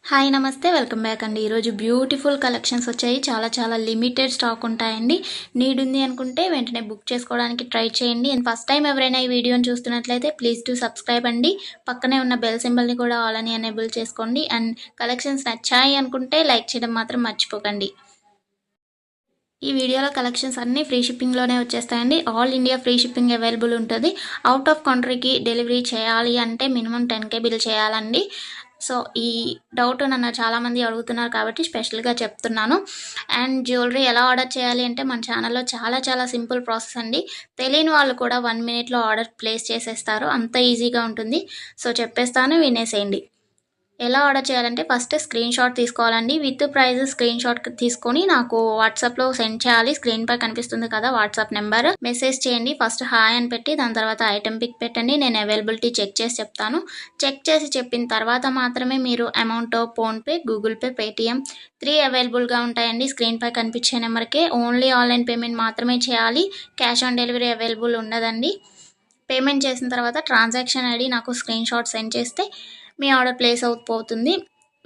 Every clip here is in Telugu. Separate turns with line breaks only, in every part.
హాయ్ నమస్తే వెల్కమ్ బ్యాక్ అండి. ఈరోజు బ్యూటిఫుల్ కలెక్షన్స్ వచ్చాయి. చాలా లిమిటెడ్ స్టాక్ ఉంటాయండి. నీడ్ ఉంది అనుకుంటే వెంటనే బుక్ చేసుకోవడానికి ట్రై చేయండి. అండ్ ఫస్ట్ టైం ఎవరైనా ఈ వీడియోని చూస్తున్నట్లయితే ప్లీజ్ టు సబ్స్క్రైబ్ అండి. పక్కనే ఉన్న బెల్ సింబల్ని కూడా ఆల్ అని ఎనేబుల్ చేసుకోండి. అండ్ కలెక్షన్స్ నచ్చాయి అనుకుంటే లైక్ చేయడం మాత్రం మర్చిపోకండి. ఈ వీడియోలో కలెక్షన్స్ అన్నీ ఫ్రీ షిప్పింగ్లోనే వచ్చేస్తాయండి. All India free shipping available ఉంటుంది. అవుట్ ఆఫ్ కంట్రీకి డెలివరీ చేయాలి అంటే మినిమం 10K బిల్ చేయాలండి. సో ఈ డౌట్ నన్ను చాలామంది అడుగుతున్నారు కాబట్టి స్పెషల్గా చెప్తున్నాను. అండ్ జ్యువెలరీ ఎలా ఆర్డర్ చేయాలి అంటే మన ఛానల్లో చాలా సింపుల్ ప్రాసెస్ అండి. తెలియని వాళ్ళు కూడా 1 మినిట్లో ఆర్డర్ ప్లేస్ చేసేస్తారు. అంత ఈజీగా ఉంటుంది. సో చెప్పేస్తాను, వినేసేయండి. ఎలా ఆర్డర్ చేయాలంటే ఫస్ట్ స్క్రీన్ షాట్ తీసుకోవాలండి. విత్ ప్రైస్ స్క్రీన్ షాట్ తీసుకొని నాకు వాట్సాప్లో సెండ్ చేయాలి. స్క్రీన్ పై కనిపిస్తుంది కదా వాట్సాప్ నెంబర్, మెసేజ్ చేయండి. ఫస్ట్ హాయ్ అని పెట్టి దాని తర్వాత ఐటెం పిక్ పెట్టండి. నేను అవైలబిలిటీ చెక్ చేసి చెప్తాను. చెక్ చేసి చెప్పిన తర్వాత మాత్రమే మీరు amount PhonePe, Google pay, Paytm 3 అవైలబుల్గా ఉంటాయండి. స్క్రీన్ పై కనిపించే నెంబర్కే ఓన్లీ ఆన్లైన్ పేమెంట్ మాత్రమే చేయాలి. క్యాష్ ఆన్ డెలివరీ అవైలబుల్ ఉండదండి. పేమెంట్ చేసిన తర్వాత ట్రాన్సాక్షన్ ఐడి నాకు స్క్రీన్ షాట్ సెండ్ చేస్తే మీ ఆర్డర్ ప్లేస్ అవుతుంది.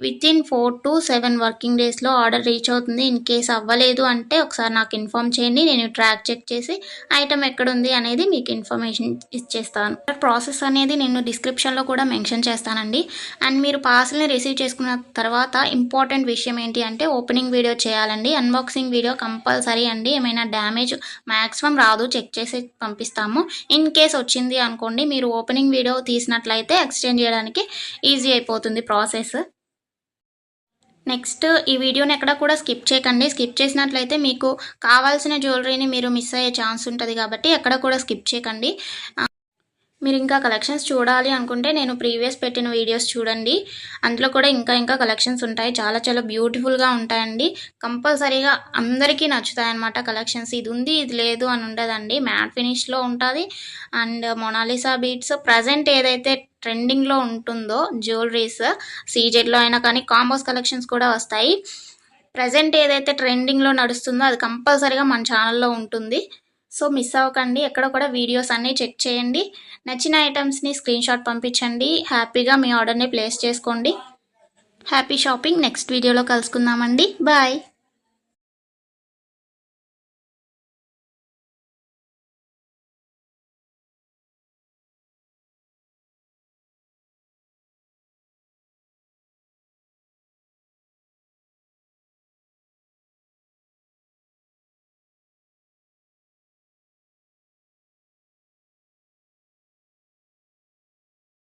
వితిన్ 4 to 7 వర్కింగ్ డేస్లో ఆర్డర్ రీచ్ అవుతుంది. ఇన్ కేస్ అవ్వలేదు అంటే ఒకసారి నాకు ఇన్ఫామ్ చేయండి. నేను ట్రాక్ చెక్ చేసి ఐటమ్ ఎక్కడుంది అనేది మీకు ఇన్ఫర్మేషన్ ఇచ్చేస్తాను. ప్రాసెస్ అనేది నేను డిస్క్రిప్షన్లో కూడా మెన్షన్ చేస్తానండి. అండ్ మీరు పార్సల్ని రిసీవ్ చేసుకున్న తర్వాత ఇంపార్టెంట్ విషయం ఏంటి అంటే ఓపెనింగ్ వీడియో చేయాలండి. అన్బాక్సింగ్ వీడియో కంపల్సరీ అండి. ఏమైనా డ్యామేజ్ మ్యాక్సిమం రాదు, చెక్ చేసి పంపిస్తాము. ఇన్ కేస్ వచ్చింది అనుకోండి, మీరు ఓపెనింగ్ వీడియో తీసినట్లయితే ఎక్స్చేంజ్ చేయడానికి ఈజీ అయిపోతుంది ప్రాసెస్. నెక్స్ట్ ఈ వీడియోని ఎక్కడ కూడా స్కిప్ చేయకండి. స్కిప్ చేసినట్లయితే మీకు కావాల్సిన జ్యువెలరీని మీరు మిస్ అయ్యే ఛాన్స్ ఉంటుంది కాబట్టి ఎక్కడ కూడా స్కిప్ చేయకండి. మీరు ఇంకా కలెక్షన్స్ చూడాలి అనుకుంటే నేను ప్రీవియస్ పెట్టిన వీడియోస్ చూడండి. అందులో కూడా ఇంకా కలెక్షన్స్ ఉంటాయి. చాలా బ్యూటిఫుల్గా ఉంటాయండి. కంపల్సరీగా అందరికీ నచ్చుతాయి అన్నమాట కలెక్షన్స్. ఇది ఉంది ఇది లేదు అని ఉండదండి. మ్యాట్ ఫినిష్లో ఉంటుంది. అండ్ మొనాలిసా బీట్స్ ప్రజెంట్ ఏదైతే ట్రెండింగ్లో ఉంటుందో జ్యువెలరీస్ సీజెడ్లో అయినా కానీ కాంబోస్ కలెక్షన్స్ కూడా వస్తాయి. ప్రజెంట్ ఏదైతే ట్రెండింగ్లో నడుస్తుందో అది కంపల్సరీగా మన ఛానల్లో ఉంటుంది. సో మిస్ అవ్వకండి. ఎక్కడ కూడా వీడియోస్ అన్నీ చెక్ చేయండి. నచ్చిన ఐటమ్స్ని స్క్రీన్ షాట్ పంపించండి. హ్యాపీగా మీ ఆర్డర్ని ప్లేస్ చేసుకోండి. Happy shopping. నెక్స్ట్ వీడియోలో కలుసుకుందామండి. బాయ్.